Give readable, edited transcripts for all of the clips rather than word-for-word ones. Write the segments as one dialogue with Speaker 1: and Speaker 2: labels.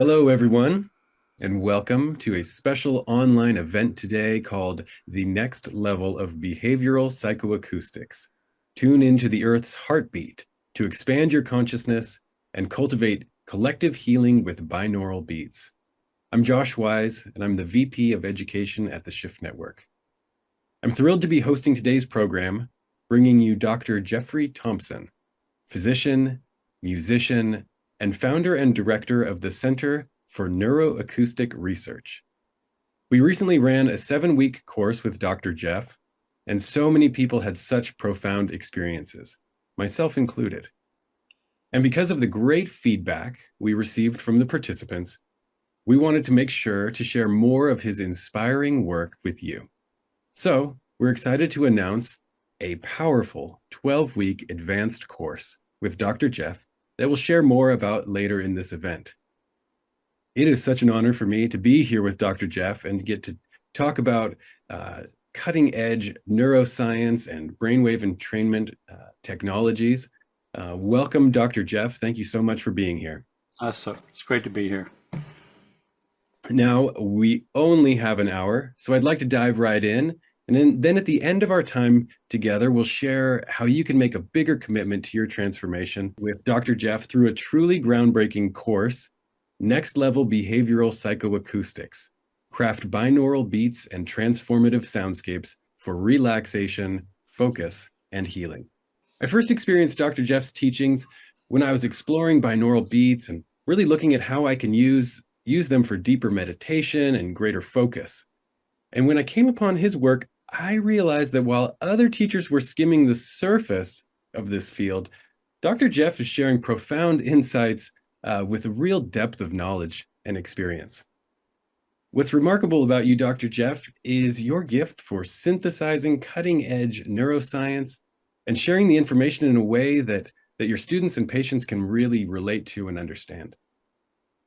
Speaker 1: Hello, everyone, and welcome to a special online event today called The Next Level of Behavioral Psychoacoustics. Tune into the Earth's heartbeat to expand your consciousness and cultivate collective healing with binaural beats. I'm Josh Wise, and I'm the VP of Education at the Shift Network. I'm thrilled to be hosting today's program, bringing you Dr. Jeffrey Thompson, physician, musician, and founder and director of the Center for Neuroacoustic Research. We recently ran a 7-week course with Dr. Jeff, and so many people had such profound experiences, myself included. And because of the great feedback we received from the participants, we wanted to make sure to share more of his inspiring work with you. So we're excited to announce a powerful 12-week advanced course with Dr. Jeff that we'll share more about later in this event. It is such an honor for me to be here with Dr. Jeff and get to talk about cutting-edge neuroscience and brainwave entrainment technologies. Welcome, Dr. Jeff. Thank you so much for being here.
Speaker 2: It's great to be here.
Speaker 1: Now, we only have an hour, so I'd like to dive right in. And then at the end of our time together, we'll share how you can make a bigger commitment to your transformation with Dr. Jeff through a truly groundbreaking course, Next Level Behavioral Psychoacoustics, craft binaural beats and transformative soundscapes for relaxation, focus, and healing. I first experienced Dr. Jeff's teachings when I was exploring binaural beats and really looking at how I can use them for deeper meditation and greater focus. And when I came upon his work, I realized that while other teachers were skimming the surface of this field, Dr. Jeff is sharing profound insights with a real depth of knowledge and experience. What's remarkable about you, Dr. Jeff, is your gift for synthesizing cutting-edge neuroscience and sharing the information in a way that your students and patients can really relate to and understand.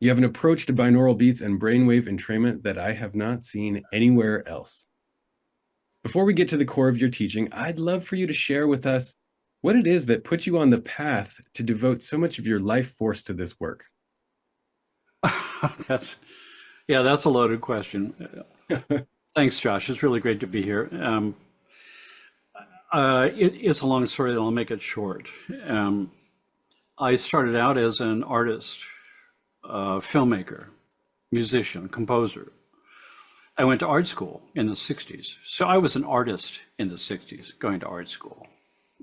Speaker 1: You have an approach to binaural beats and brainwave entrainment that I have not seen anywhere else. Before we get to the core of your teaching, I'd love for you to share with us what it is that put you on the path to devote so much of your life force to this work.
Speaker 2: That's a loaded question. Thanks, Josh. It's really great to be here. It's a long story, I'll make it short. I started out as an artist, filmmaker, musician, composer. I went to art school in the 60s. So I was an artist in the 60s going to art school.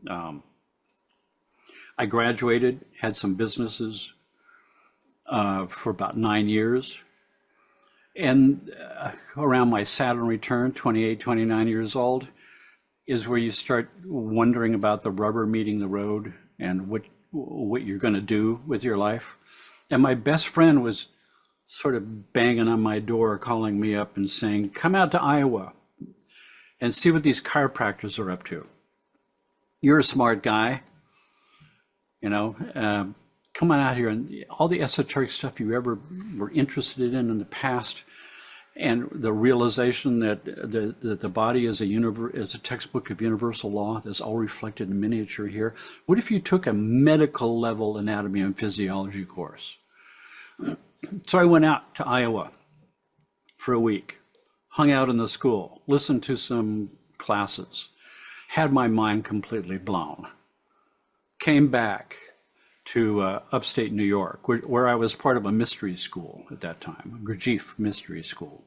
Speaker 2: I graduated, had some businesses for about 9 years. And around my Saturn return, 28, 29 years old, is where you start wondering about the rubber meeting the road and what you're going to do with your life. And my best friend was sort of banging on my door, calling me up and saying, come out to Iowa and see what these chiropractors are up to. You're a smart guy, come on out here, and all the esoteric stuff you ever were interested in the past, and the realization that the body is a textbook of universal law that's all reflected in miniature here. What if you took a medical level anatomy and physiology course? So I went out to Iowa for a week, hung out in the school, listened to some classes, had my mind completely blown. Came back to upstate New York, where I was part of a mystery school at that time, a Gurdjieff mystery school.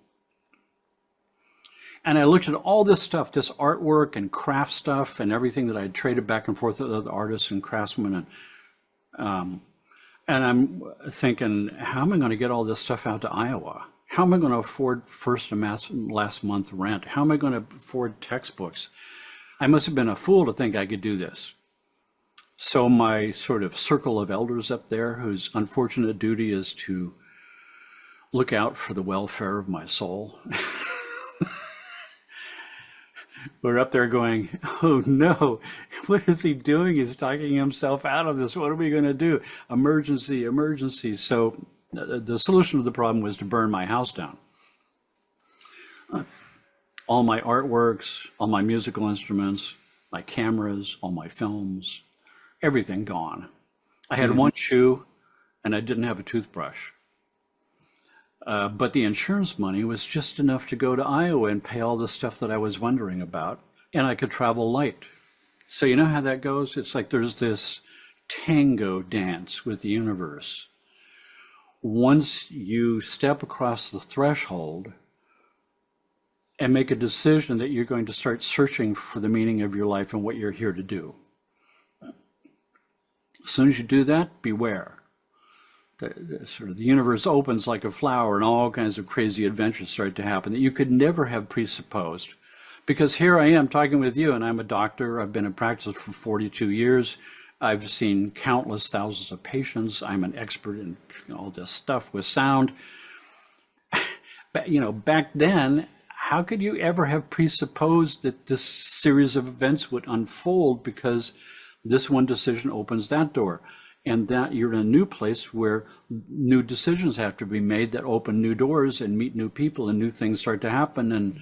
Speaker 2: And I looked at all this stuff, this artwork and craft stuff and everything that I had traded back and forth with other artists and craftsmen. And I'm thinking, how am I going to get all this stuff out to Iowa? How am I going to afford first and last month rent? How am I going to afford textbooks? I must have been a fool to think I could do this. So my sort of circle of elders up there, whose unfortunate duty is to look out for the welfare of my soul, we're up there going, oh no, what is he doing? He's talking himself out of this. What are we going to do? Emergency, emergency. So the solution to the problem was to burn my house down. All my artworks, all my musical instruments, my cameras, all my films, everything gone. I had one shoe and I didn't have a toothbrush. But the insurance money was just enough to go to Iowa and pay all the stuff that I was wondering about, and I could travel light. So you know how that goes? It's like there's this tango dance with the universe. Once you step across the threshold and make a decision that you're going to start searching for the meaning of your life and what you're here to do. As soon as you do that, beware. The universe opens like a flower and all kinds of crazy adventures start to happen that you could never have presupposed. Because here I am talking with you, and I'm a doctor. I've been in practice for 42 years. I've seen countless thousands of patients. I'm an expert in all this stuff with sound. But, back then, how could you ever have presupposed that this series of events would unfold because this one decision opens that door? And that you're in a new place where new decisions have to be made that open new doors and meet new people and new things start to happen. And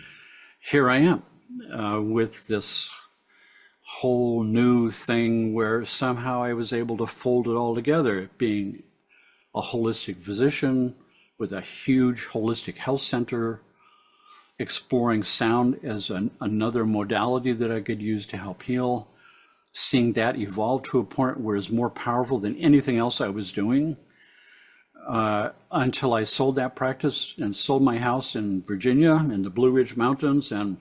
Speaker 2: here I am with this whole new thing where somehow I was able to fold it all together, being a holistic physician with a huge holistic health center, exploring sound as another modality that I could use to help heal, seeing that evolve to a point where it's more powerful than anything else I was doing, until I sold that practice and sold my house in Virginia in the Blue Ridge Mountains and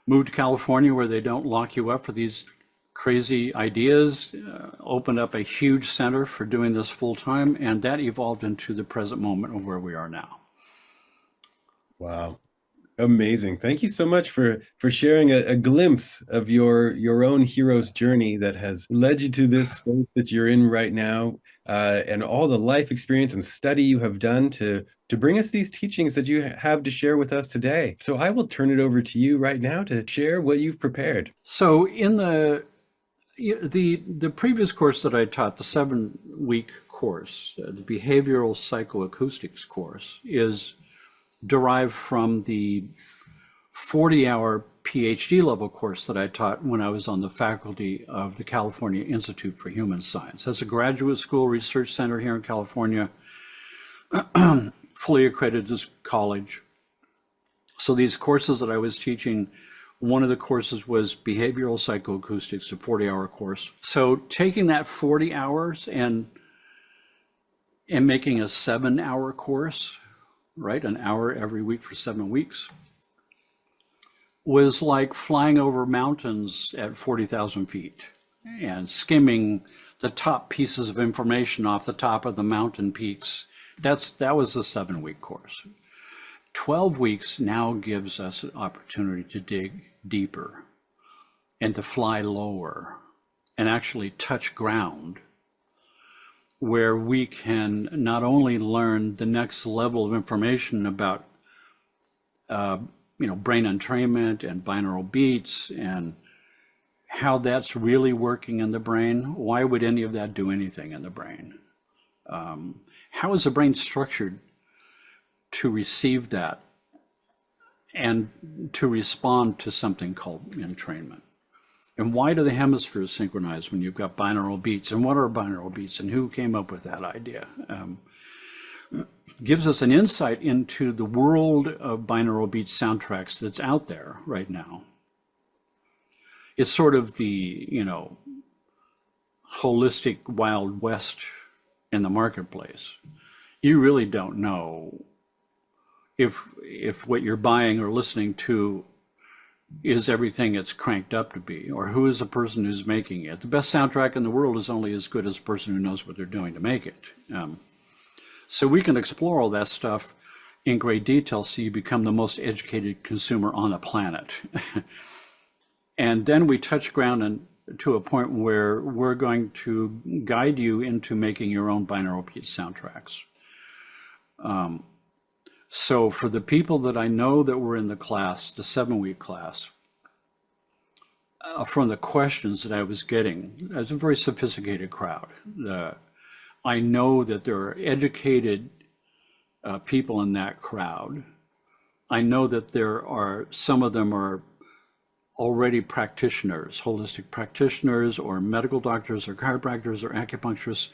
Speaker 2: moved to California where they don't lock you up for these crazy ideas, opened up a huge center for doing this full time, and that evolved into the present moment of where we are now.
Speaker 1: Wow. Amazing. Thank you so much for sharing a glimpse of your own hero's journey that has led you to this space that you're in right now, and all the life experience and study you have done to bring us these teachings that you have to share with us today. So I will turn it over to you right now to share what you've prepared.
Speaker 2: So in the previous course that I taught, the 7-week course, the behavioral psychoacoustics course, is derived from the 40-hour PhD level course that I taught when I was on the faculty of the California Institute for Human Science. That's a graduate school research center here in California, fully accredited college. So these courses that I was teaching, one of the courses was behavioral psychoacoustics, a 40-hour course. So taking that 40 hours and making a 7-hour course, right, an hour every week for 7 weeks, was like flying over mountains at 40,000 feet and skimming the top pieces of information off the top of the mountain peaks. That was the 7-week course. 12 weeks now gives us an opportunity to dig deeper and to fly lower and actually touch ground, where we can not only learn the next level of information about brain entrainment and binaural beats and how that's really working in the brain. Why would any of that do anything in the brain? How is the brain structured to receive that and to respond to something called entrainment? And why do the hemispheres synchronize when you've got binaural beats? And what are binaural beats? And who came up with that idea? Gives us an insight into the world of binaural beat soundtracks that's out there right now. It's sort of the, holistic Wild West in the marketplace. You really don't know if what you're buying or listening to is everything it's cranked up to be, or who is the person who's making it. The best soundtrack in the world is only as good as the person who knows what they're doing to make it. So we can explore all that stuff in great detail so you become the most educated consumer on the planet. And then we touch ground to a point where we're going to guide you into making your own binaural beat soundtracks. So for the people that I know that were in the class, the 7-week class, from the questions that I was getting, it's a very sophisticated crowd. I know that there are educated people in that crowd. I know that some of them are already practitioners, holistic practitioners, or medical doctors, or chiropractors, or acupuncturists.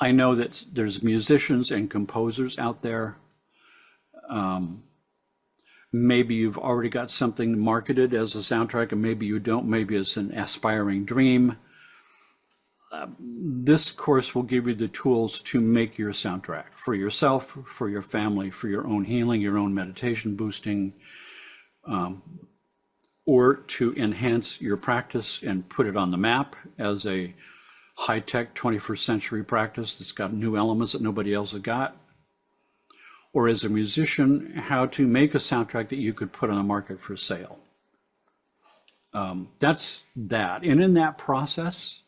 Speaker 2: I know that there's musicians and composers out there. Maybe you've already got something marketed as a soundtrack, and maybe you don't. Maybe it's an aspiring dream. This course will give you the tools to make your soundtrack for yourself, for your family, for your own healing, your own meditation boosting, or to enhance your practice and put it on the map as a high-tech 21st century practice that's got new elements that nobody else has got. Or as a musician, how to make a soundtrack that you could put on the market for sale. That's that. And in that process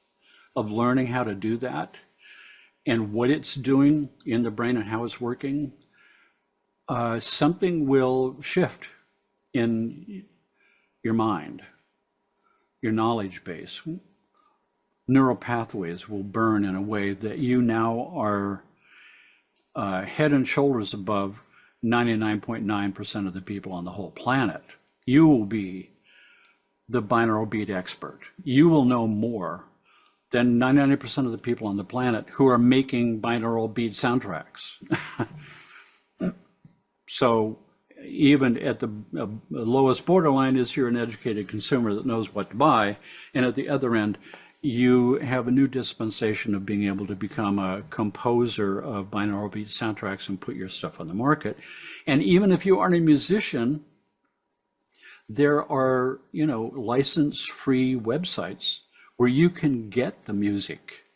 Speaker 2: of learning how to do that and what it's doing in the brain and how it's working, something will shift in your mind, your knowledge base. Neural pathways will burn in a way that you now are head and shoulders above 99.9% of the people on the whole planet. You will be the binaural beat expert. You will know more than 99% of the people on the planet who are making binaural beat soundtracks. So even at the lowest borderline is you're an educated consumer that knows what to buy. And at the other end, you have a new dispensation of being able to become a composer of binaural beat soundtracks and put your stuff on the market. And even if you aren't a musician, there are, license-free websites where you can get the music.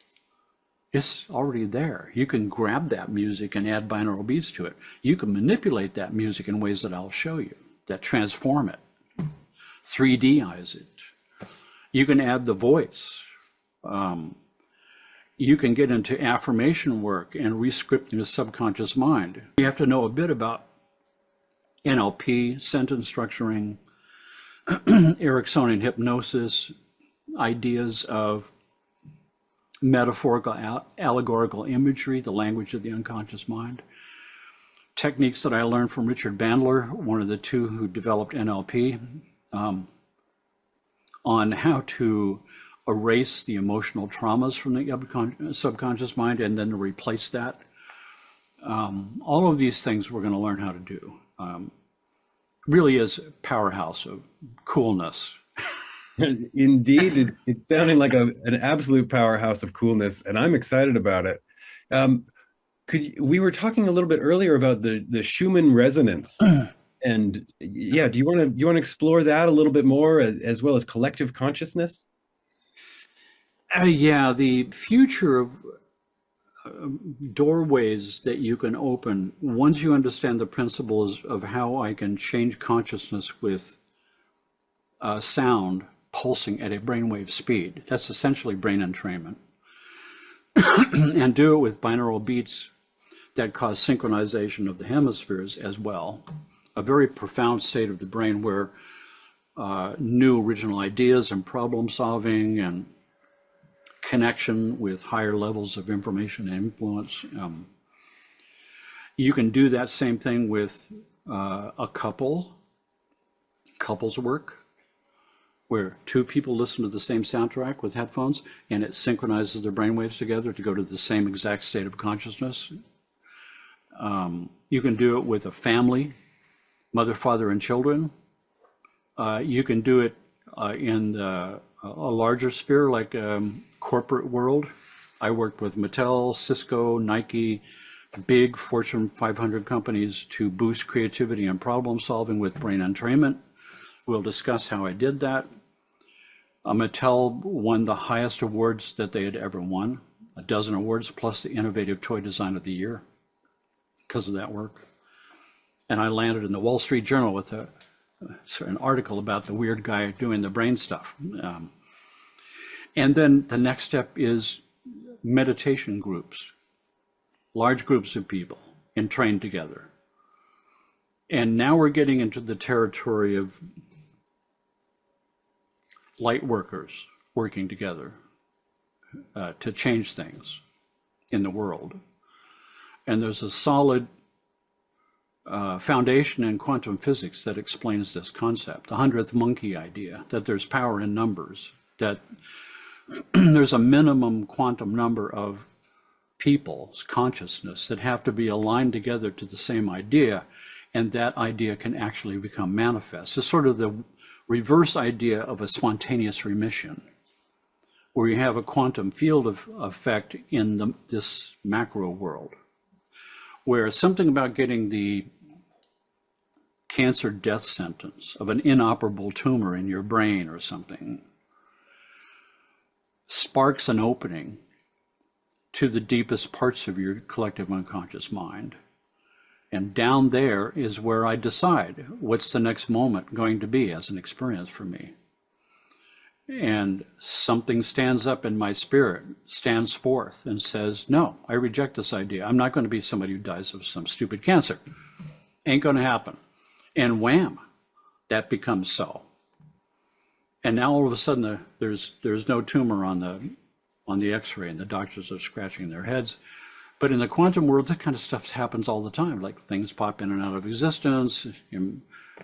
Speaker 2: It's already there. You can grab that music and add binaural beats to it. You can manipulate that music in ways that I'll show you, that transform it, 3Dize it. You can add the voice. You can get into affirmation work and re-scripting the subconscious mind. You have to know a bit about NLP, sentence structuring, Ericksonian hypnosis, ideas of metaphorical, allegorical imagery, the language of the unconscious mind. Techniques that I learned from Richard Bandler, one of the two who developed NLP, on how to erase the emotional traumas from the subconscious mind and then to replace that. All of these things we're going to learn how to do. Really is a powerhouse of coolness.
Speaker 1: Indeed, it's sounding like an absolute powerhouse of coolness, and I'm excited about it. We were talking a little bit earlier about the Schumann resonance, and yeah, do you want to explore that a little bit more, as well as collective consciousness?
Speaker 2: Yeah, the future of doorways that you can open once you understand the principles of how I can change consciousness with sound pulsing at a brainwave speed. That's essentially brain entrainment. And do it with binaural beats that cause synchronization of the hemispheres as well. A very profound state of the brain where new original ideas and problem solving and connection with higher levels of information and influence. You can do that same thing with a couples work, where two people listen to the same soundtrack with headphones and it synchronizes their brainwaves together to go to the same exact state of consciousness. You can do it with a family, mother, father, and children. You can do it in a larger sphere, like corporate world. I worked with Mattel, Cisco, Nike, big Fortune 500 companies to boost creativity and problem solving with brain entrainment. We'll discuss how I did that. Mattel won the highest awards that they had ever won, 12 awards plus the Innovative Toy Design of the Year because of that work. And I landed in the Wall Street Journal with an article about the weird guy doing the brain stuff. And then the next step is meditation groups, large groups of people and trained together. And now we're getting into the territory of light workers working together to change things in the world. And there's a solid foundation in quantum physics that explains this concept, the 100th monkey idea, that there's power in numbers, that there's a minimum quantum number of people's consciousness that have to be aligned together to the same idea, and that idea can actually become manifest. It's sort of the reverse idea of a spontaneous remission, where you have a quantum field of effect in this macro world, where something about getting the cancer death sentence of an inoperable tumor in your brain or something sparks an opening to the deepest parts of your collective unconscious mind. And down there is where I decide what's the next moment going to be as an experience for me. And something stands up in my spirit, stands forth and says, no, I reject this idea. I'm not going to be somebody who dies of some stupid cancer. Ain't going to happen. And wham, that becomes so. And now all of a sudden there's no tumor on the X-ray, and the doctors are scratching their heads. But in the quantum world, that kind of stuff happens all the time. Like things pop in and out of existence.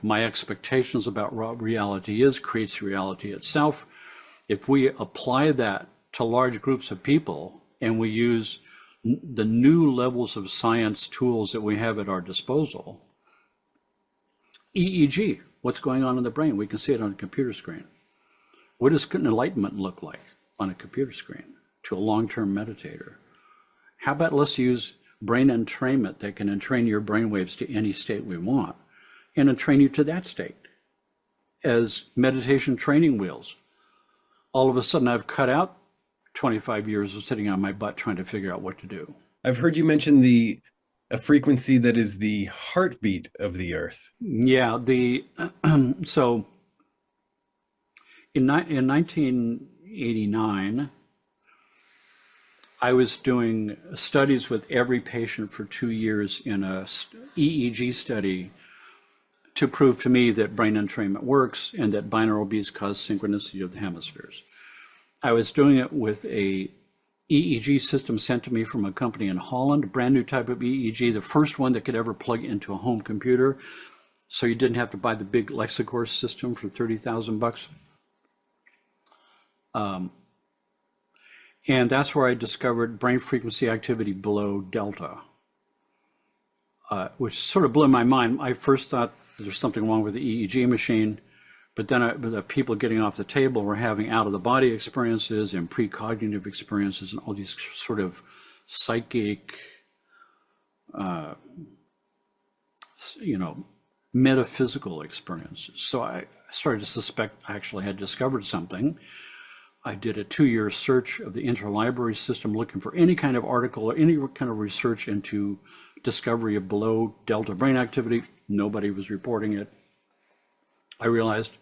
Speaker 2: My expectations about what reality is creates reality itself. If we apply that to large groups of people, and we use the new levels of science tools that we have at our disposal, EEG, what's going on in the brain? We can see it on a computer screen. What does enlightenment look like on a computer screen to a long-term meditator? How about let's use brain entrainment that can entrain your brainwaves to any state we want and entrain you to that state as meditation training wheels. All of a sudden I've cut out 25 years of sitting on my butt trying to figure out what to do.
Speaker 1: I've heard you mention a frequency that is the heartbeat of the earth.
Speaker 2: Yeah, so in 1989, I was doing studies with every patient for 2 years in a EEG study to prove to me that brain entrainment works and that binaural beats cause synchronicity of the hemispheres. I was doing it with a EEG system sent to me from a company in Holland, a brand new type of EEG, the first one that could ever plug into a home computer. So you didn't have to buy the big Lexicor system for $30,000. And that's where I discovered brain frequency activity below delta, which sort of blew my mind. I first thought there's something wrong with the EEG machine, but then the people getting off the table were having out-of-the-body experiences and precognitive experiences and all these sort of psychic, metaphysical experiences. So I started to suspect I actually had discovered something. I did a 2-year search of the interlibrary system looking for any kind of article or any kind of research into discovery of below delta brain activity. Nobody was reporting it. I realized,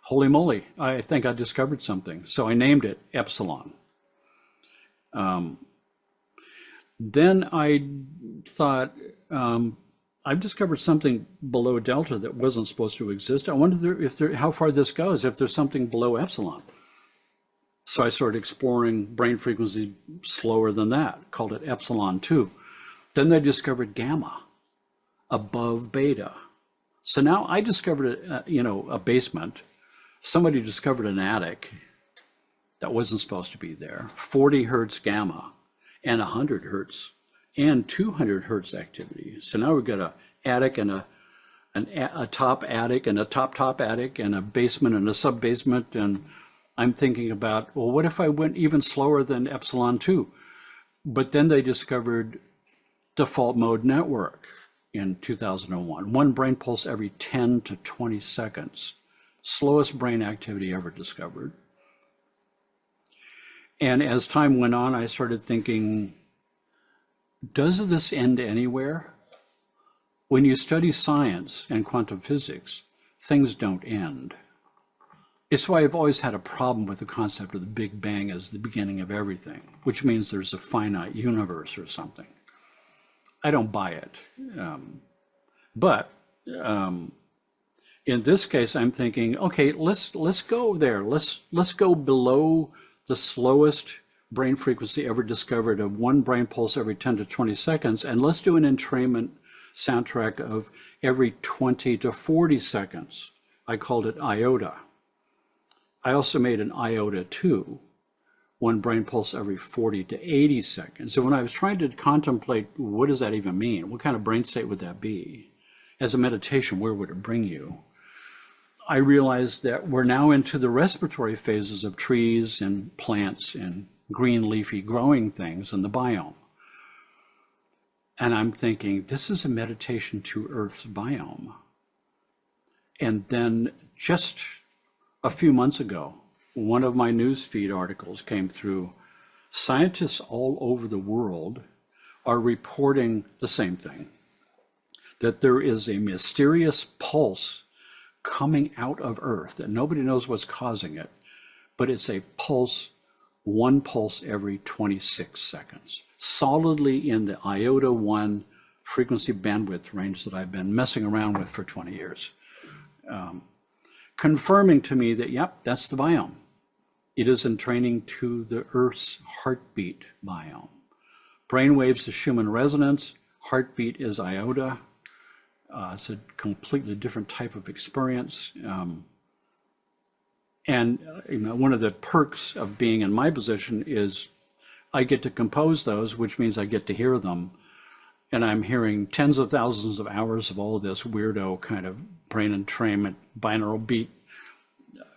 Speaker 2: holy moly, I think I discovered something. So I named it Epsilon. Then I thought, I've discovered something below delta that wasn't supposed to exist. I wonder how far this goes, if there's something below epsilon. So I started exploring brain frequencies slower than that, called it epsilon 2. Then they discovered gamma above beta. So now I discovered a basement. Somebody discovered an attic that wasn't supposed to be there. 40 hertz gamma and 100 hertz and 200 hertz activity. So now we've got an attic and a top attic and a top attic and a basement and a sub basement. And I'm thinking about, well, what if I went even slower than epsilon 2? But then they discovered default mode network in 2001. One brain pulse every 10 to 20 seconds. Slowest brain activity ever discovered. And as time went on, I started thinking, does this end anywhere? When you study science and quantum physics, things don't end. It's why I've always had a problem with the concept of the Big Bang as the beginning of everything, which means there's a finite universe or something. I don't buy it. But in this case, I'm thinking, okay, let's go there. Let's go below the slowest brain frequency ever discovered of one brain pulse every 10 to 20 seconds, and let's do an entrainment soundtrack of every 20 to 40 seconds. I called it iota. I also made an iota 2, one brain pulse every 40 to 80 seconds. So when I was trying to contemplate, what does that even mean? What kind of brain state would that be? As a meditation, where would it bring you? I realized that we're now into the respiratory phases of trees and plants and green leafy growing things in the biome. And I'm thinking, this is a meditation to Earth's biome. And then just a few months ago, one of my newsfeed articles came through. Scientists all over the world are reporting the same thing, that there is a mysterious pulse coming out of Earth, and nobody knows what's causing it, but it's a pulse, one pulse every 26 seconds, solidly in the iota 1 frequency bandwidth range that I've been messing around with for 20 years. Confirming to me that, yep, that's the biome. It is in training to the Earth's heartbeat biome. Brainwaves is Schumann Resonance, heartbeat is iota. It's a completely different type of experience. And one of the perks of being in my position is I get to compose those, which means I get to hear them. And I'm hearing tens of thousands of hours of all this weirdo kind of brain entrainment, binaural beat,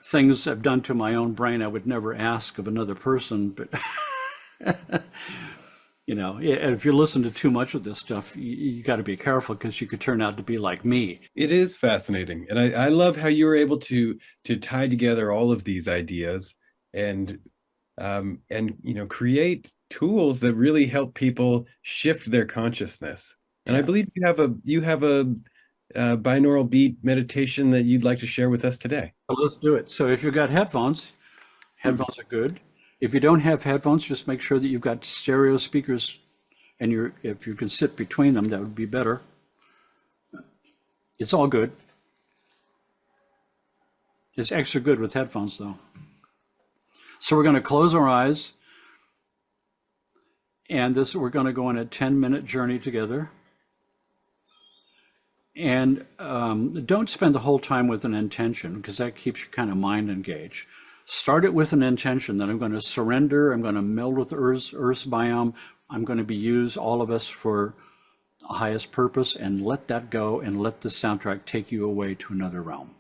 Speaker 2: things I've done to my own brain I would never ask of another person. But, if you listen to too much of this stuff, you got to be careful, because you could turn out to be like me.
Speaker 1: It is fascinating. And I love how you were able to tie together all of these ideas and create tools that really help people shift their consciousness. And I believe you have a binaural beat meditation that you'd like to share with us today.
Speaker 2: Well, let's do it. So if you've got headphones are good. If you don't have headphones, just make sure that you've got stereo speakers, and if you can sit between them, that would be better. It's all good. It's extra good with headphones, though. So we're going to close our eyes, and we're going to go on a 10-minute journey together. And don't spend the whole time with an intention, because that keeps your kind of mind engaged. Start it with an intention that I'm going to surrender, I'm going to meld with Earth's biome, I'm going to be used, all of us, for the highest purpose, and let that go, and let the soundtrack take you away to another realm.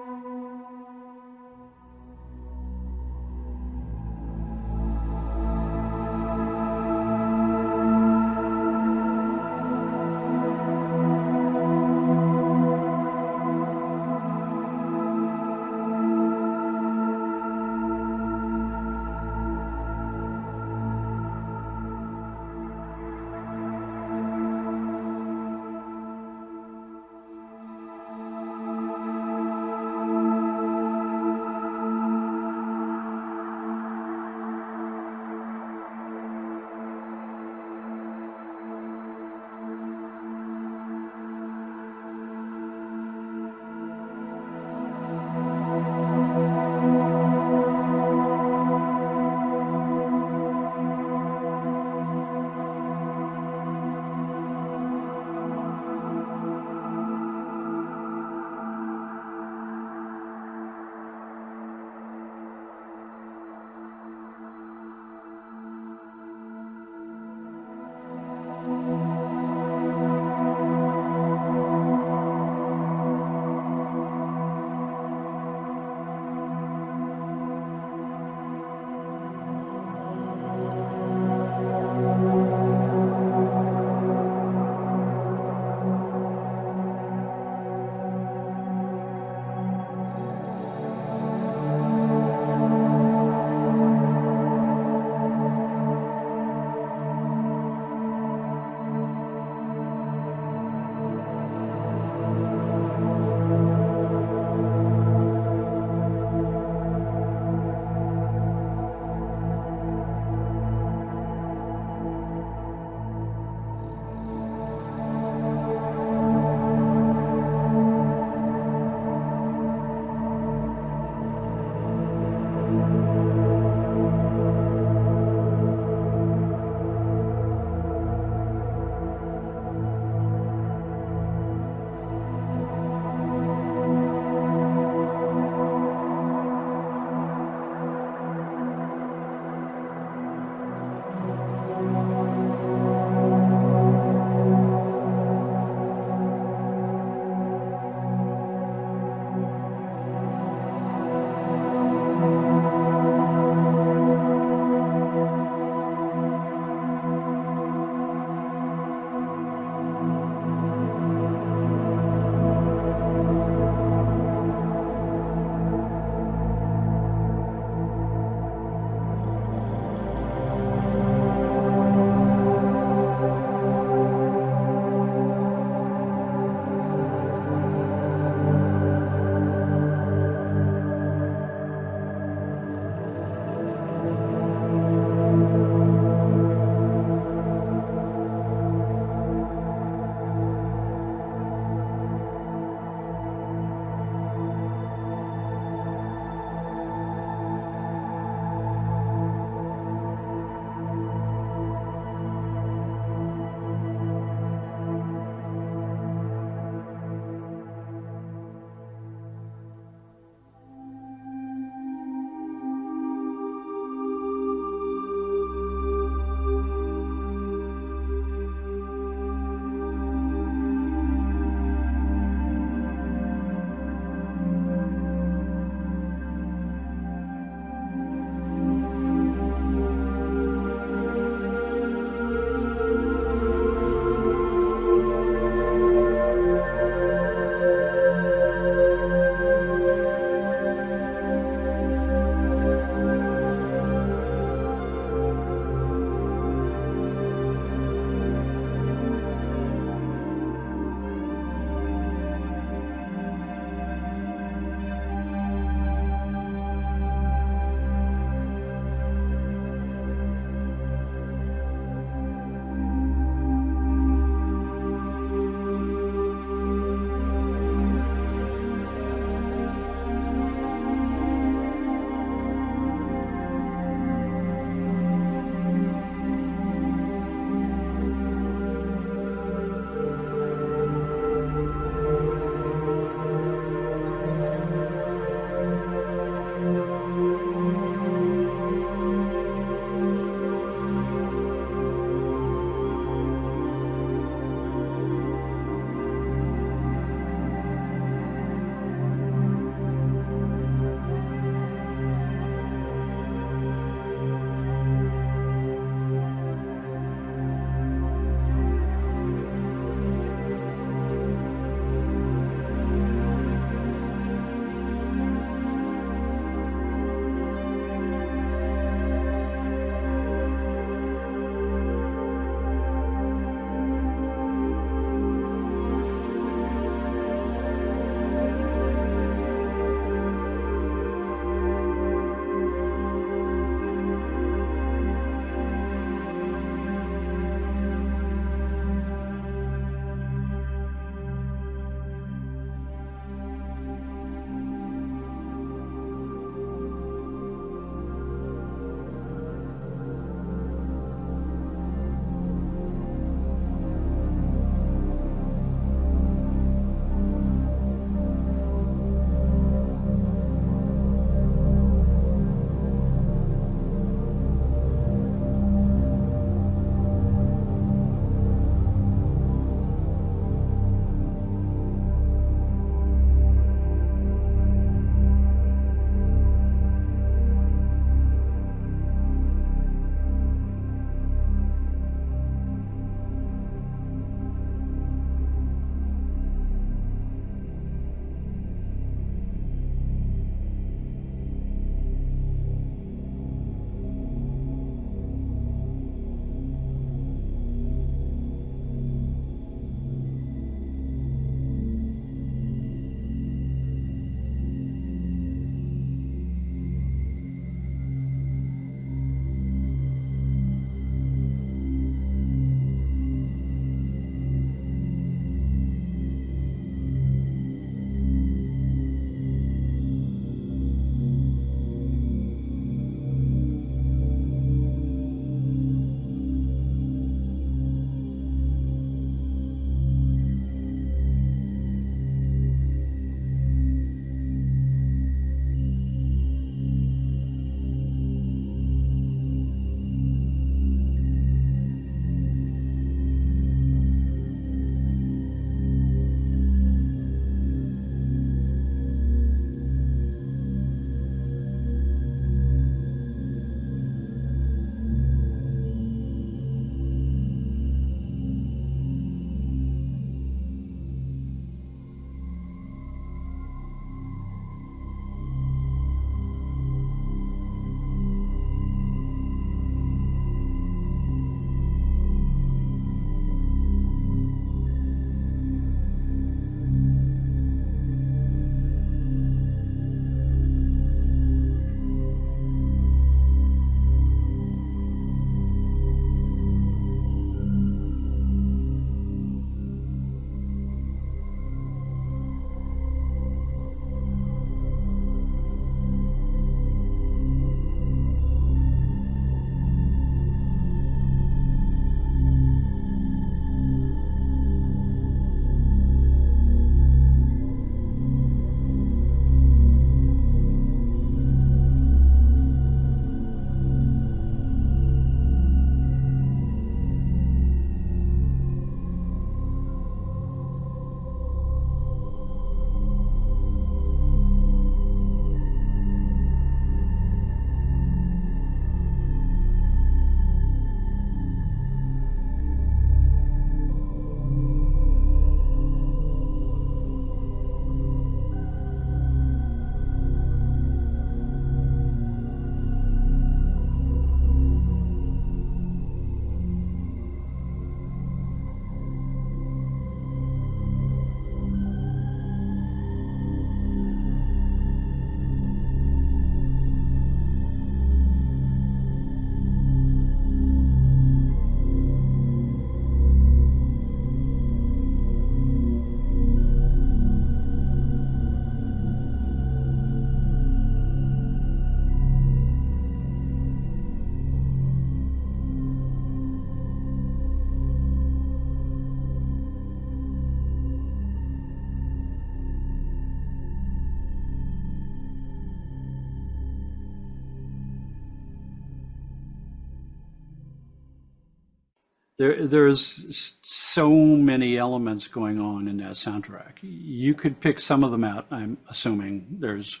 Speaker 2: There's so many elements going on in that soundtrack. You could pick some of them out. I'm assuming there's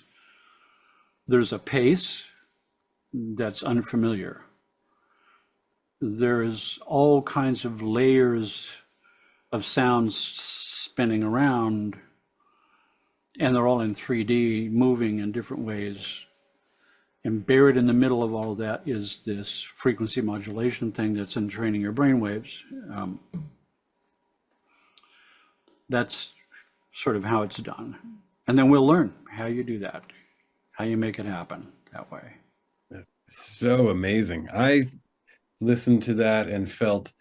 Speaker 2: a pace that's unfamiliar. There's all kinds of layers of sounds spinning around, and they're all in 3D, moving in different ways. And buried in the middle of all of that is this frequency modulation thing that's in training your brainwaves. That's sort of how it's done. And then we'll learn how you do that, how you make it happen that way.
Speaker 1: So amazing. I listened to that and felt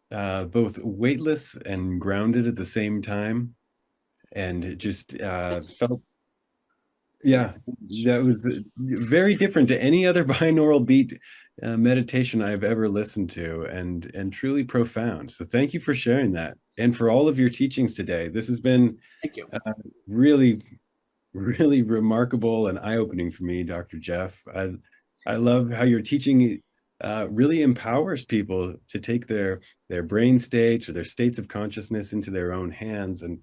Speaker 1: both weightless and grounded at the same time. And it just felt, yeah, that was very different to any other binaural beat meditation I've ever listened to, and truly profound. So thank you for sharing that, and for all of your teachings today. This has been
Speaker 2: Thank you.
Speaker 1: Really, really remarkable and eye-opening for me, Dr. Jeff. I love how your teaching really empowers people to take their brain states or their states of consciousness into their own hands, and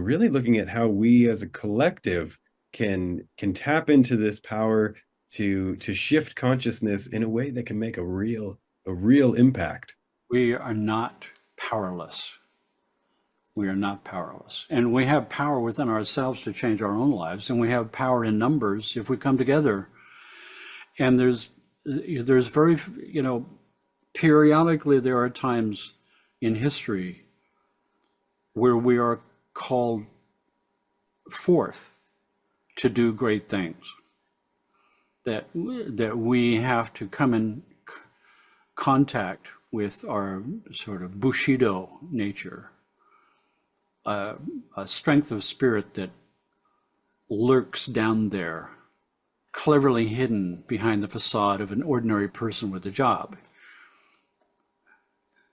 Speaker 1: really looking at how we as a collective can tap into this power to shift consciousness in a way that can make a real impact.
Speaker 2: We are not powerless. We are not powerless. And we have power within ourselves to change our own lives, and we have power in numbers if we come together. And there's very, periodically there are times in history where we are called forth to do great things, that we have to come in contact with our sort of bushido nature, a strength of spirit that lurks down there, cleverly hidden behind the facade of an ordinary person with a job.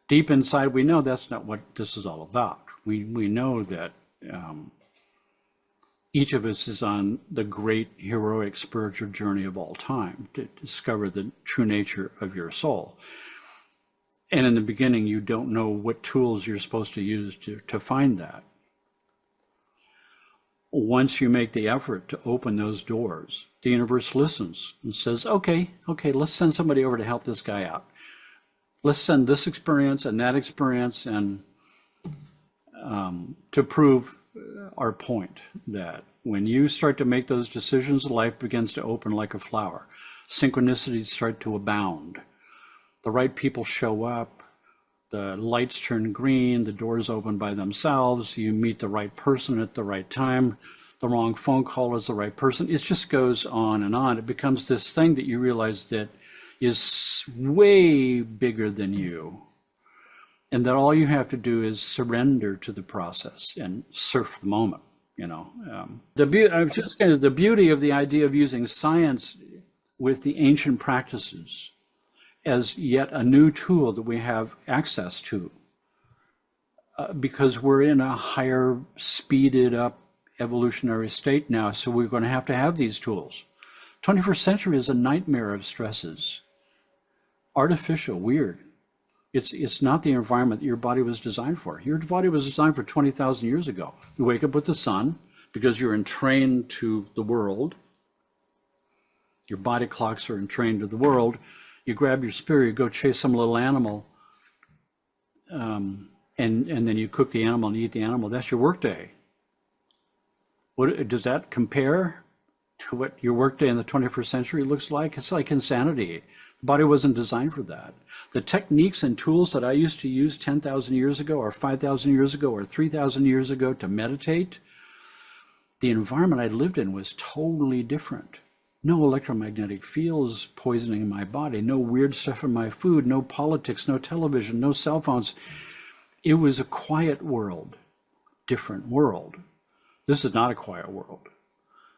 Speaker 2: Deep inside, we know that's not what this is all about. We know that each of us is on the great heroic spiritual journey of all time to discover the true nature of your soul. And in the beginning, you don't know what tools you're supposed to use to find that. Once you make the effort to open those doors, the universe listens and says, okay, let's send somebody over to help this guy out. Let's send this experience and that experience, and to prove our point that when you start to make those decisions, life begins to open like a flower. Synchronicities start to abound. The right people show up, the lights turn green, the doors open by themselves, you meet the right person at the right time, the wrong phone call is the right person. It just goes on and on. It becomes this thing that you realize that is way bigger than you. And that all you have to do is surrender to the process and surf the moment. The beauty of the idea of using science with the ancient practices as yet a new tool that we have access to, because we're in a higher, speeded up evolutionary state now. So we're going to have these tools. 21st century is a nightmare of stresses, artificial, weird. It's not the environment that your body was designed for. Your body was designed for 20,000 years ago. You wake up with the sun because you're entrained to the world. Your body clocks are entrained to the world. You grab your spear, you go chase some little animal, and then you cook the animal and eat the animal. That's your workday. What does that compare to what your workday in the 21st century looks like? It's like insanity. The body wasn't designed for that. The techniques and tools that I used to use 10,000 years ago or 5,000 years ago or 3,000 years ago to meditate, the environment I lived in was totally different. No electromagnetic fields poisoning my body, no weird stuff in my food, no politics, no television, no cell phones. It was a quiet world, different world. This is not a quiet world.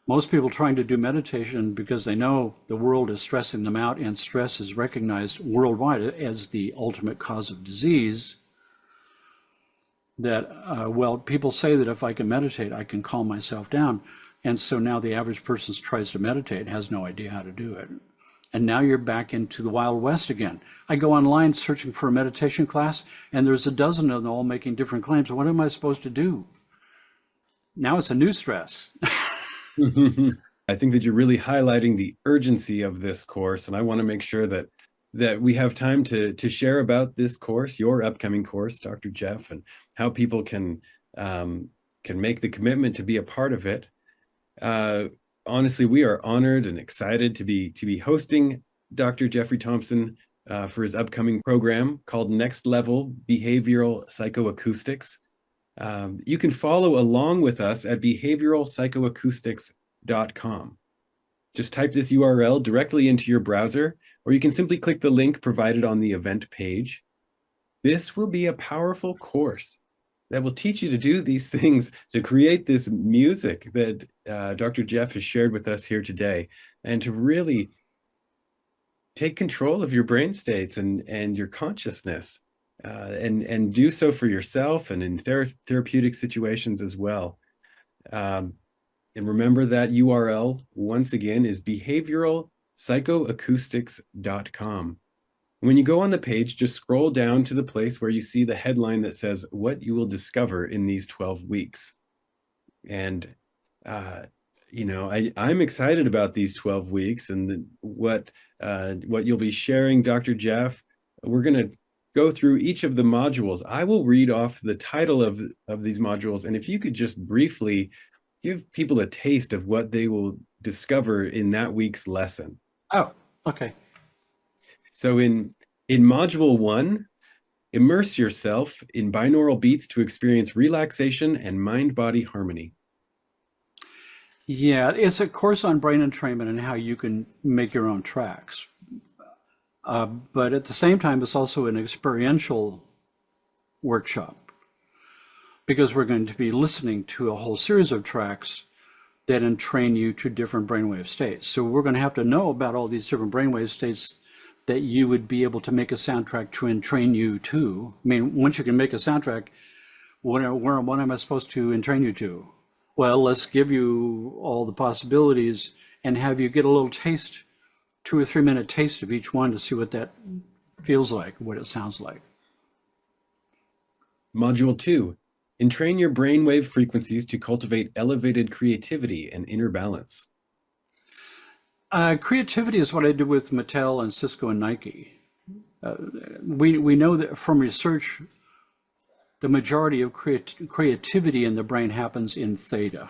Speaker 2: Most people trying to do meditation because they know the world is stressing them out, and stress is recognized worldwide as the ultimate cause of disease. That, people say that if I can meditate, I can calm myself down. And so now the average person tries to meditate has no idea how to do it. And now you're back into the Wild West again. I go online searching for a meditation class, and there's a dozen of them all making different claims. What am I supposed to do? Now it's a new stress.
Speaker 1: I think that you're really highlighting the urgency of this course, and I want to make sure that we have time to share about this course, your upcoming course, Dr. Jeff, and how people can make the commitment to be a part of it. Honestly, we are honored and excited to be hosting Dr. Jeffrey Thompson for his upcoming program called Next Level Behavioral Psychoacoustics. You can follow along with us at behavioralpsychoacoustics.com. Just type this URL directly into your browser, or you can simply click the link provided on the event page. This will be a powerful course that will teach you to do these things, to create this music that Dr. Jeff has shared with us here today, and to really take control of your brain states and your consciousness, and do so for yourself and in therapeutic situations as well. And remember that URL, once again, is behavioralpsychoacoustics.com. When you go on the page, just scroll down to the place where you see the headline that says what you will discover in these 12 weeks. And, I'm excited about these 12 weeks and what you'll be sharing, Dr. Jeff. We're going to go through each of the modules. I will read off the title of these modules. And if you could just briefly give people a taste of what they will discover in that week's lesson.
Speaker 2: Oh, okay.
Speaker 1: So in module 1, immerse yourself in binaural beats to experience relaxation and mind-body harmony.
Speaker 2: Yeah, it's a course on brain entrainment and how you can make your own tracks. But at the same time, it's also an experiential workshop because we're going to be listening to a whole series of tracks that entrain you to different brainwave states. So we're going to have to know about all these different brainwave states that you would be able to make a soundtrack to entrain you to. I mean, once you can make a soundtrack, what am I supposed to entrain you to? Well, let's give you all the possibilities and have you get a little taste, 2 or 3 minute taste of each one to see what that feels like, what it sounds like.
Speaker 1: Module 2, entrain your brainwave frequencies to cultivate elevated creativity and inner balance.
Speaker 2: Creativity is what I did with Mattel and Cisco and Nike. We know that from research, the majority of creativity in the brain happens in theta.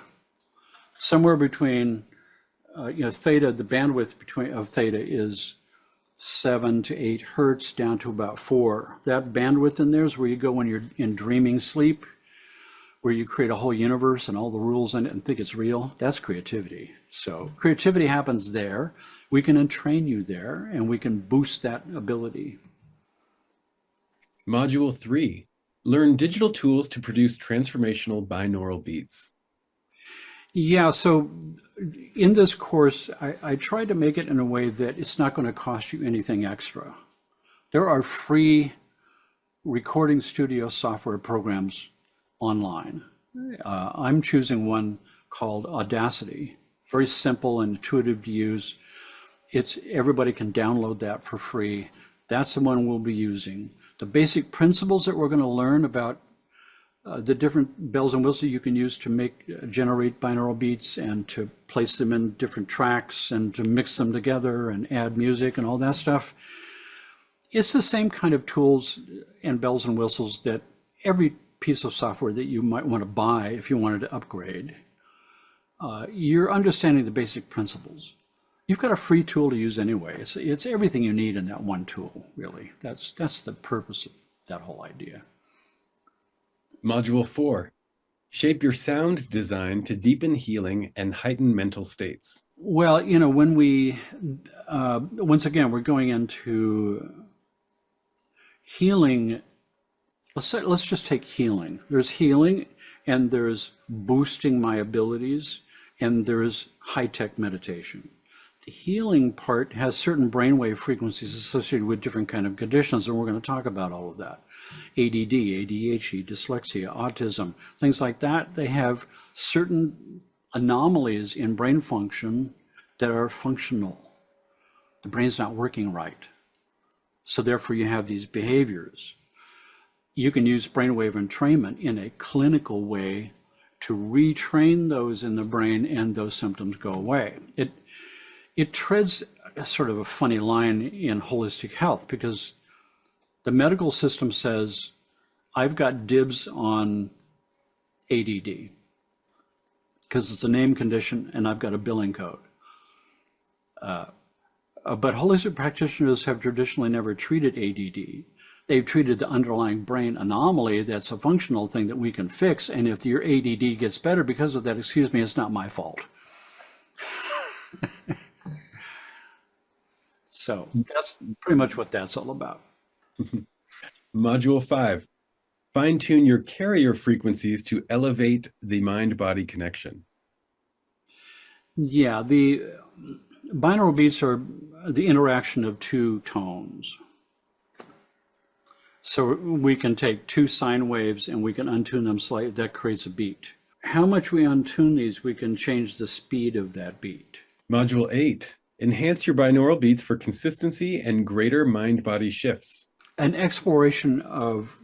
Speaker 2: Somewhere between, theta, the bandwidth of theta is 7 to 8 hertz down to about 4. That bandwidth in there is where you go when you're in dreaming sleep, where you create a whole universe and all the rules in it and think it's real. That's creativity. So creativity happens there. We can entrain you there and we can boost that ability.
Speaker 1: Module 3, learn digital tools to produce transformational binaural beats.
Speaker 2: Yeah, so in this course, I tried to make it in a way that it's not going to cost you anything extra. There are free recording studio software programs online. I'm choosing one called Audacity. Very simple and intuitive to use. Everybody can download that for free. That's the one we'll be using. The basic principles that we're going to learn about the different bells and whistles you can use to generate binaural beats and to place them in different tracks and to mix them together and add music and all that stuff. It's the same kind of tools and bells and whistles that every piece of software that you might want to buy if you wanted to upgrade. You're understanding the basic principles. You've got a free tool to use anyway. It's everything you need in that one tool, really. That's the purpose of that whole idea.
Speaker 1: Module 4, shape your sound design to deepen healing and heighten mental states.
Speaker 2: Well, when we, once again, we're going into healing. Let's just take healing. There's healing and there's boosting my abilities and there's high-tech meditation. The healing part has certain brainwave frequencies associated with different kind of conditions, and we're going to talk about all of that. ADD, ADHD, dyslexia, autism, things like that. They have certain anomalies in brain function that are functional. the brain's not working right. So therefore you have these behaviors. You can use brainwave entrainment in a clinical way to retrain those in the brain, and those symptoms go away. It treads a sort of a funny line in holistic health, because the medical system says, I've got dibs on ADD because it's a name condition and I've got a billing code. But holistic practitioners have traditionally never treated ADD. They've treated the underlying brain anomaly that's a functional thing that we can fix. And if your ADD gets better because of that, excuse me, it's not my fault. So that's pretty much what that's all about.
Speaker 1: Module 5, fine-tune your carrier frequencies to elevate the mind-body connection.
Speaker 2: Yeah, the binaural beats are the interaction of two tones. So we can take two sine waves and we can untune them slightly. That creates a beat. How much we untune these, we can change the speed of that beat.
Speaker 1: Module 8, enhance your binaural beats for consistency and greater mind-body shifts.
Speaker 2: An exploration of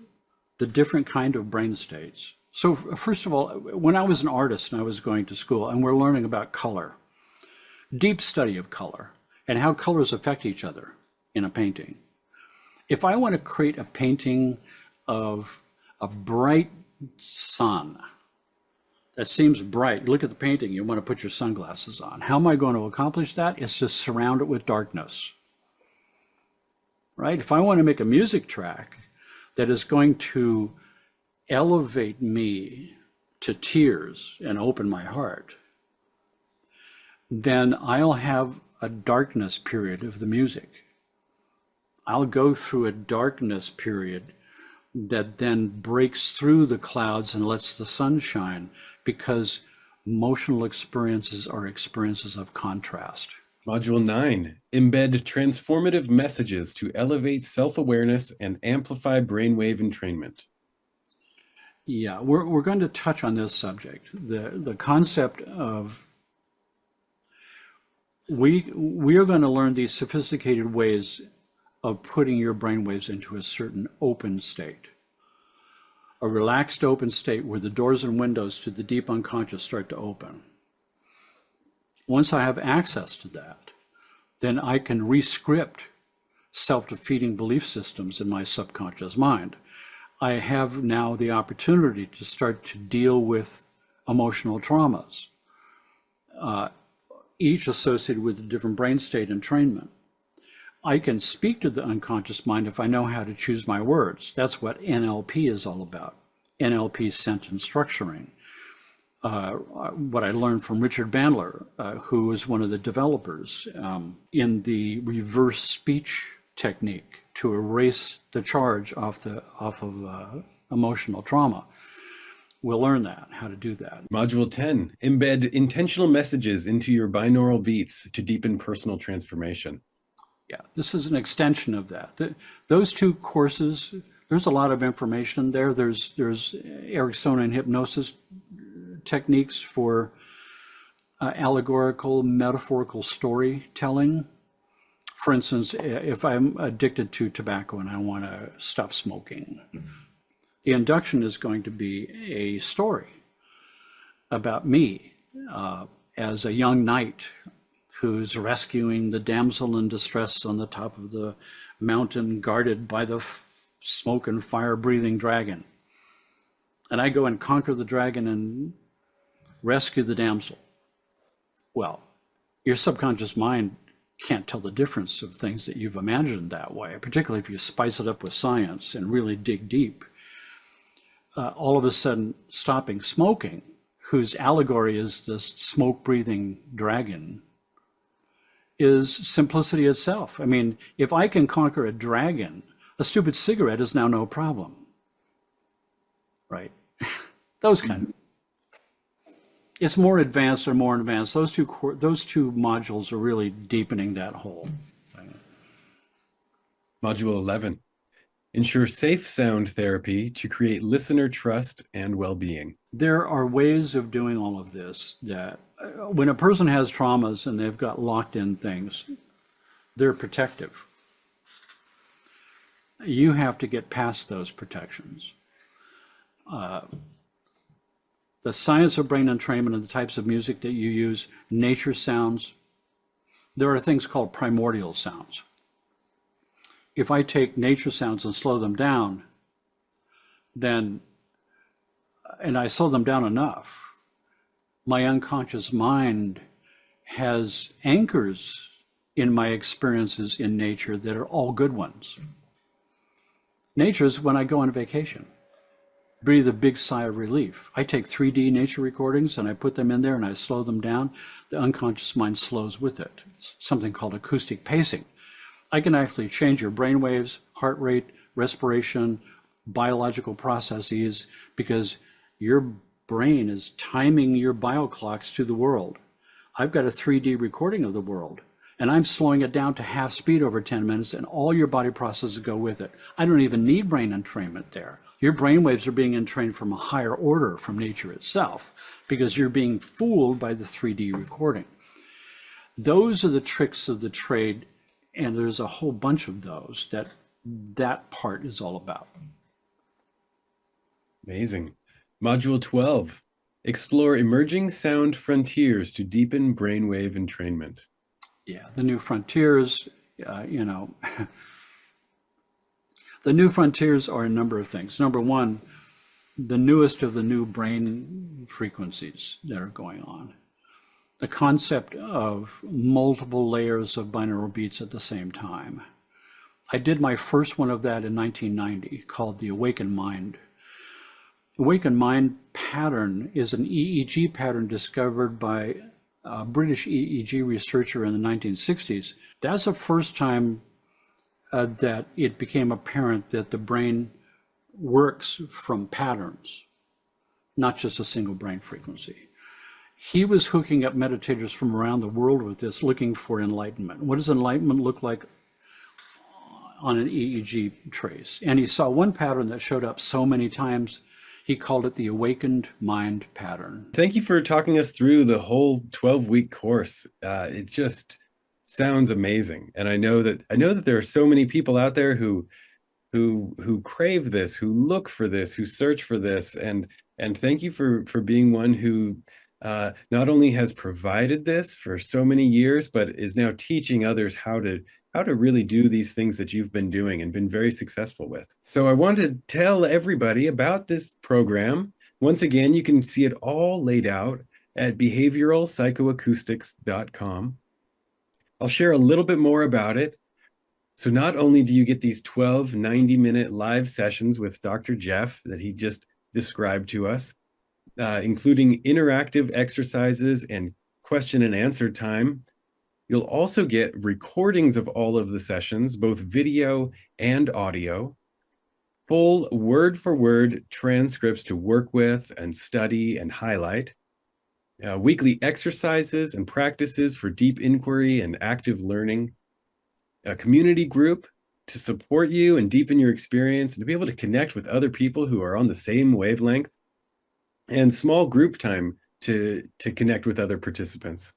Speaker 2: the different kind of brain states. So first of all, when I was an artist and I was going to school and we're learning about color, deep study of color and how colors affect each other in a painting. If I want to create a painting of a bright sun that seems bright, look at the painting, you want to put your sunglasses on. How am I going to accomplish that? It's to surround it with darkness, right? If I want to make a music track that is going to elevate me to tears and open my heart, then I'll have a darkness period of the music. I'll go through a darkness period that then breaks through the clouds and lets the sun shine, because emotional experiences are experiences of contrast.
Speaker 1: Module 9, embed transformative messages to elevate self-awareness and amplify brainwave entrainment.
Speaker 2: Yeah, we're going to touch on this subject. The concept of we are going to learn these sophisticated ways of putting your brainwaves into a certain open state, a relaxed open state where the doors and windows to the deep unconscious start to open. Once I have access to that, then I can re-script self-defeating belief systems in my subconscious mind. I have now the opportunity to start to deal with emotional traumas, each associated with a different brain state entrainment. I can speak to the unconscious mind if I know how to choose my words. That's what NLP is all about. NLP, sentence structuring. What I learned from Richard Bandler, who is one of the developers in the reverse speech technique to erase the charge off of emotional trauma. We'll learn that, how to do that.
Speaker 1: Module 10, embed intentional messages into your binaural beats to deepen personal transformation.
Speaker 2: Yeah, this is an extension of that. Those two courses, there's a lot of information there. There's Ericksonian hypnosis techniques for allegorical, metaphorical storytelling. For instance, if I'm addicted to tobacco and I want to stop smoking, the induction is going to be a story about me as a young knight who's rescuing the damsel in distress on the top of the mountain, guarded by the smoke and fire breathing dragon. And I go and conquer the dragon and rescue the damsel. Well, your subconscious mind can't tell the difference of things that you've imagined that way, particularly if you spice it up with science and really dig deep. All of a sudden, stopping smoking, whose allegory is this smoke-breathing dragon, is simplicity itself. I mean, if I can conquer a dragon, a stupid cigarette is now no problem, right? Those kind of. It's more advanced or more advanced. Those two modules are really deepening that whole thing.
Speaker 1: Module 11, ensure safe sound therapy to create listener trust and well-being.
Speaker 2: There are ways of doing all of this that when a person has traumas and they've got locked in things, They're protective. You have to get past those protections. The science of brain entrainment and the types of music that you use, nature sounds, there are things called primordial sounds. If I take nature sounds and slow them down, then, and I slow them down enough, my unconscious mind has anchors in my experiences in nature that are all good ones. Nature is when I go on vacation. Breathe a big sigh of relief. I take 3D nature recordings and I put them in there and I slow them down. The unconscious mind slows with it. It's something called acoustic pacing. I can actually change your brain waves, heart rate, respiration, biological processes, because your brain is timing your bioclocks to the world. I've got a 3D recording of the world, and I'm slowing it down to half speed over 10 minutes, and all your body processes go with it. I don't even need brain entrainment there. Your brain waves are being entrained from a higher order from nature itself, because you're being fooled by the 3D recording. Those are the tricks of the trade, and there's a whole bunch of those that part is all about.
Speaker 1: Amazing. Module 12, explore emerging sound frontiers to deepen brainwave entrainment.
Speaker 2: Yeah, the new frontiers, you know, the new frontiers are a number of things. Number one, the newest of the new brain frequencies that are going on. The concept of multiple layers of binaural beats at the same time. I did my first one of that in 1990 called the Awakened Mind. Awakened Mind pattern is an EEG pattern discovered by a British EEG researcher in the 1960s. That's the first time that it became apparent that the brain works from patterns, not just a single brain frequency. He was hooking up meditators from around the world with this, looking for enlightenment. What does enlightenment look like on an EEG trace? And he saw one pattern that showed up so many times, he called it the Awakened Mind pattern.
Speaker 1: Thank you for talking us through the whole 12-week course. It just sounds amazing. And I know that there are so many people out there who crave this, who look for this, who search for this. And thank you for being one who not only has provided this for so many years, but is now teaching others how to really do these things that you've been doing and been very successful with. So I want to tell everybody about this program. Once again, you can see it all laid out at behavioralpsychoacoustics.com. I'll share a little bit more about it. So not only do you get these 12 90-minute live sessions with Dr. Jeff that he just described to us, including interactive exercises and question and answer time, you'll also get recordings of all of the sessions, both video and audio, full word-for-word transcripts to work with and study and highlight, weekly exercises and practices for deep inquiry and active learning, a community group to support you and deepen your experience and to be able to connect with other people who are on the same wavelength, and small group time to connect with other participants.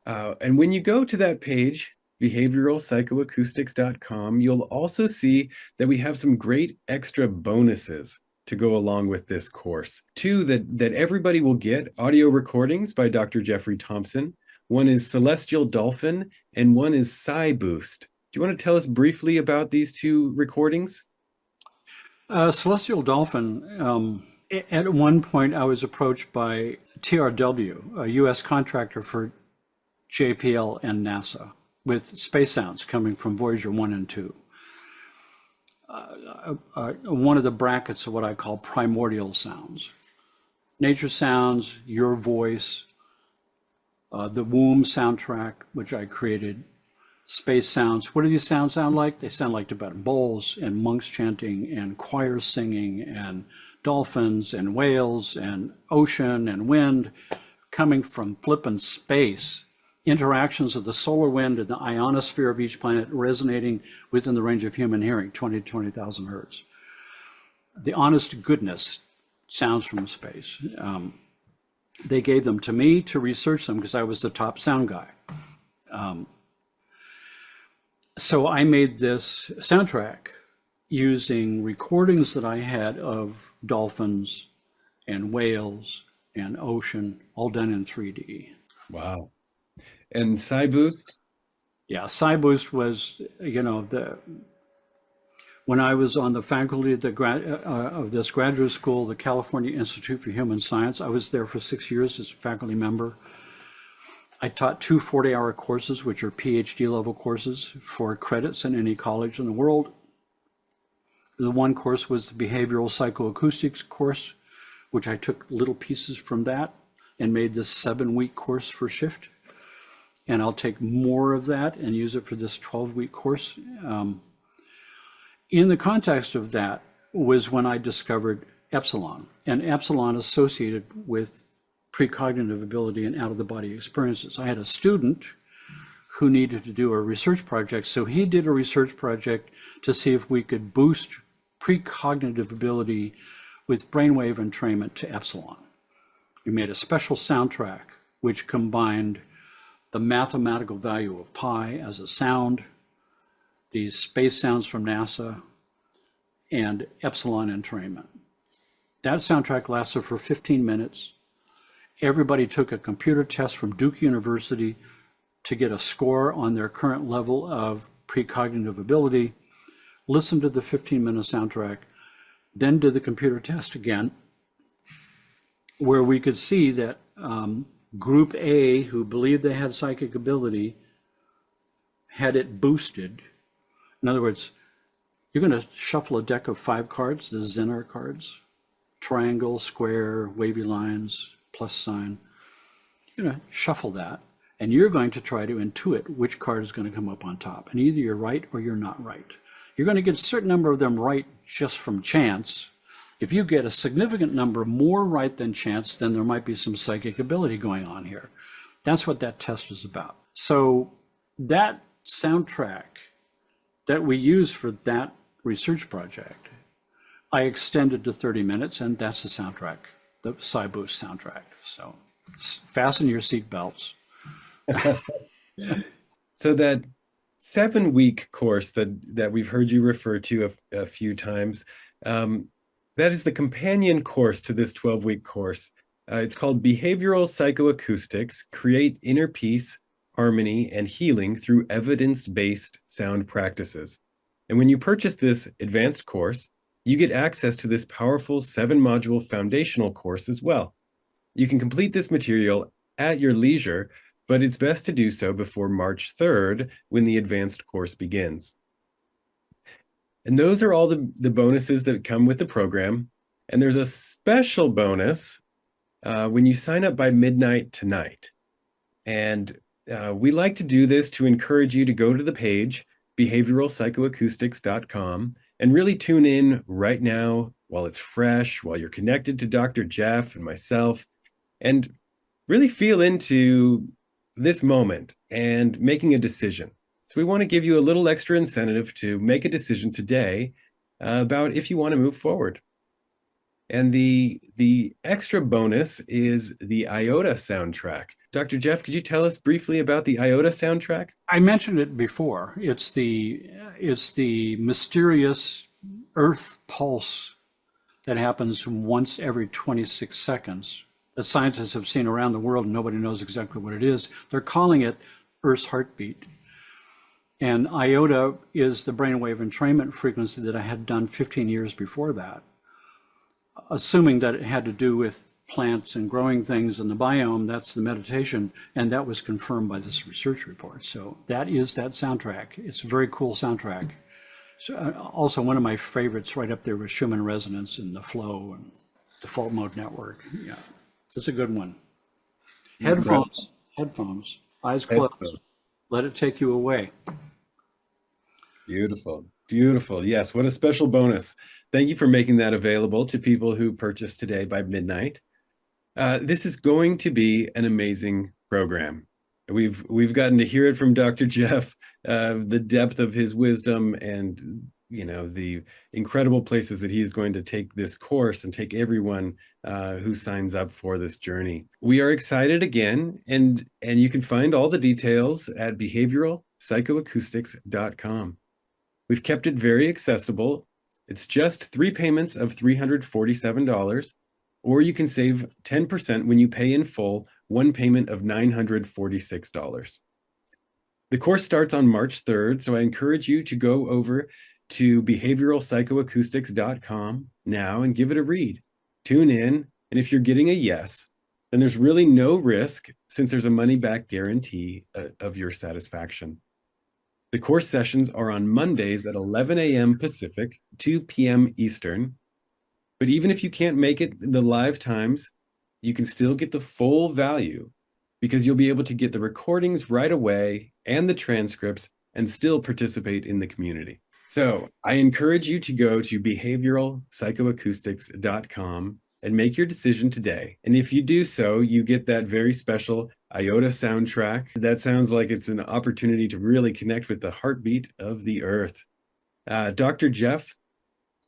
Speaker 1: And when you go to that page, behavioralpsychoacoustics.com, you'll also see that we have some great extra bonuses to go along with this course. Two that everybody will get: audio recordings by Dr. Jeffrey Thompson. One is Celestial Dolphin, and one is Psi Boost. Do you want to tell us briefly about these two recordings?
Speaker 2: Celestial Dolphin, at one point I was approached by TRW, a US contractor for JPL and NASA, with space sounds coming from Voyager 1 and 2. One of the brackets of what I call primordial sounds. Nature sounds, your voice, the womb soundtrack, which I created, space sounds. What do these sounds sound like? They sound like Tibetan bowls and monks chanting and choirs singing and dolphins and whales and ocean and wind coming from flippant space. Interactions of the solar wind and the ionosphere of each planet resonating within the range of human hearing, 20 to 20,000 hertz. The honest goodness sounds from space. They gave them to me to research them because I was the top sound guy. So I made this soundtrack using recordings that I had of dolphins and whales and ocean, all done in 3D.
Speaker 1: Wow. And PsyBoost?
Speaker 2: Yeah, SciBoost was, when I was on the faculty of, of this graduate school, the California Institute for Human Science, I was there for 6 years as a faculty member. I taught two 40-hour courses, which are PhD level courses for credits in any college in the world. The one course was the Behavioral Psychoacoustics course, which I took little pieces from that and made this 7-week course for Shift. And I'll take more of that and use it for this 12-week course. In the context of that was when I discovered Epsilon, and Epsilon associated with precognitive ability and out-of-the-body experiences. I had a student who needed to do a research project, so he did a research project to see if we could boost precognitive ability with brainwave entrainment to Epsilon. We made a special soundtrack which combined the mathematical value of pi as a sound, these space sounds from NASA, and Epsilon entrainment. That soundtrack lasted for 15 minutes. Everybody took a computer test from Duke University to get a score on their current level of precognitive ability, listened to the 15-minute soundtrack, then did the computer test again, where we could see that Group A, who believed they had psychic ability, had it boosted. In other words, you're going to shuffle a deck of 5 cards, the Zener cards, triangle, square, wavy lines, plus sign. You're going to shuffle that, and you're going to try to intuit which card is going to come up on top. And either you're right or you're not right. You're going to get a certain number of them right just from chance. If you get a significant number more right than chance, then there might be some psychic ability going on here. That's what that test is about. So that soundtrack that we used for that research project, I extended to 30 minutes, and that's the soundtrack, the PsyBoost soundtrack. So fasten your seatbelts.
Speaker 1: So that 7-week course that we've heard you refer to a few times, that is the companion course to this 12-week course. It's called Behavioral Psychoacoustics, Create Inner Peace, Harmony, and Healing Through Evidence-Based Sound Practices. And when you purchase this advanced course, you get access to this powerful 7-module foundational course as well. You can complete this material at your leisure, but it's best to do so before March 3rd when the advanced course begins. And those are all the bonuses that come with the program. And there's a special bonus when you sign up by midnight tonight. And we like to do this to encourage you to go to the page, behavioralpsychoacoustics.com, and really tune in right now while it's fresh, while you're connected to Dr. Jeff and myself, and really feel into this moment and making a decision. So we want to give you a little extra incentive to make a decision today about if you want to move forward. And the extra bonus is the IOTA soundtrack. Dr. Jeff, could you tell us briefly about the IOTA soundtrack?
Speaker 2: I mentioned it before. It's the mysterious Earth pulse that happens once every 26 seconds that scientists have seen around the world and nobody knows exactly what it is. They're calling it Earth's heartbeat. And IOTA is the brainwave entrainment frequency that I had done 15 years before that, assuming that it had to do with plants and growing things in the biome. That's the meditation, and that was confirmed by this research report. So that is that soundtrack. It's a very cool soundtrack. So, also, one of my favorites right up there was Schumann Resonance and the Flow and Default Mode Network. Yeah, it's a good one. Headphones, eyes closed. Let it take you away.
Speaker 1: Beautiful, beautiful. Yes, what a special bonus. Thank you for making that available to people who purchase today by midnight. This is going to be an amazing program. We've gotten to hear it from Dr. Jeff, the depth of his wisdom and the incredible places that he's going to take this course and take everyone who signs up for this journey. We are excited again, and you can find all the details at behavioralpsychoacoustics.com. We've kept it very accessible. It's just 3 payments of $347, or you can save 10% when you pay in full, 1 payment of $946. The course starts on March 3rd, so I encourage you to go over to behavioralpsychoacoustics.com now and give it a read. Tune in, and if you're getting a yes, then there's really no risk since there's a money-back guarantee of your satisfaction. The course sessions are on Mondays at 11 a.m. Pacific, 2 p.m. Eastern. But even if you can't make it the live times, you can still get the full value because you'll be able to get the recordings right away and the transcripts and still participate in the community. So I encourage you to go to behavioralpsychoacoustics.com and make your decision today. And if you do so, you get that very special IOTA soundtrack. That sounds like it's an opportunity to really connect with the heartbeat of the earth. Dr. Jeff,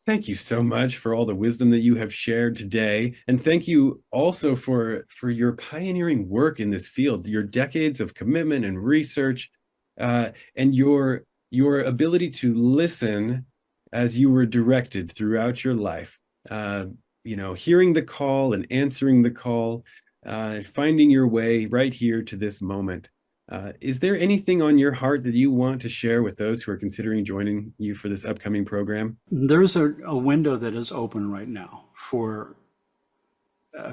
Speaker 1: thank you so much for all the wisdom that you have shared today. And thank you also for your pioneering work in this field, your decades of commitment and research, and your ability to listen as you were directed throughout your life. Hearing the call and answering the call, finding your way right here to this moment. Is there anything on your heart that you want to share with those who are considering joining you for this upcoming program?
Speaker 2: There's a window that is open right now for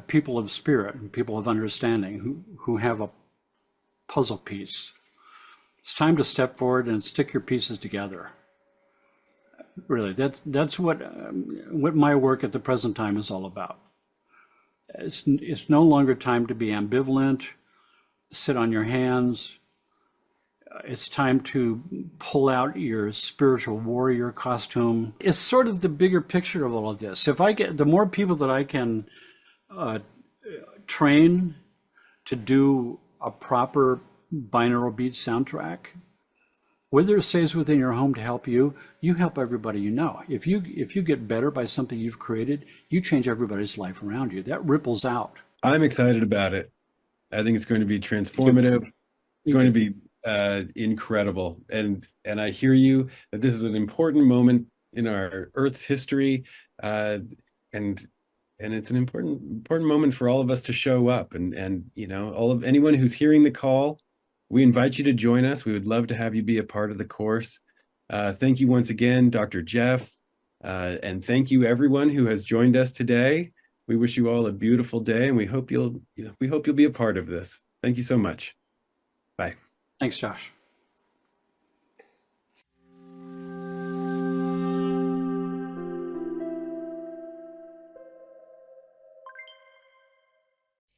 Speaker 2: people of spirit and people of understanding who have a puzzle piece. It's time to step forward and stick your pieces together. Really, that's what my work at the present time is all about. It's no longer time to be ambivalent, sit on your hands. It's time to pull out your spiritual warrior costume. It's sort of the bigger picture of all of this. If I get the more people that I can train to do a proper binaural beat soundtrack, whether it stays within your home to help you, you help everybody you know. If you get better by something you've created, you change everybody's life around you. That ripples out.
Speaker 1: I'm excited about it. I think it's going to be transformative. It's going to be incredible. And I hear you that this is an important moment in our Earth's history, and it's an important moment for all of us to show up. And anyone who's hearing the call, we invite you to join us. We would love to have you be a part of the course. Thank you once again, Dr. Jeff, and thank you everyone who has joined us today. We wish you all a beautiful day, and we hope you'll be a part of this. Thank you so much. Bye.
Speaker 2: Thanks, Josh.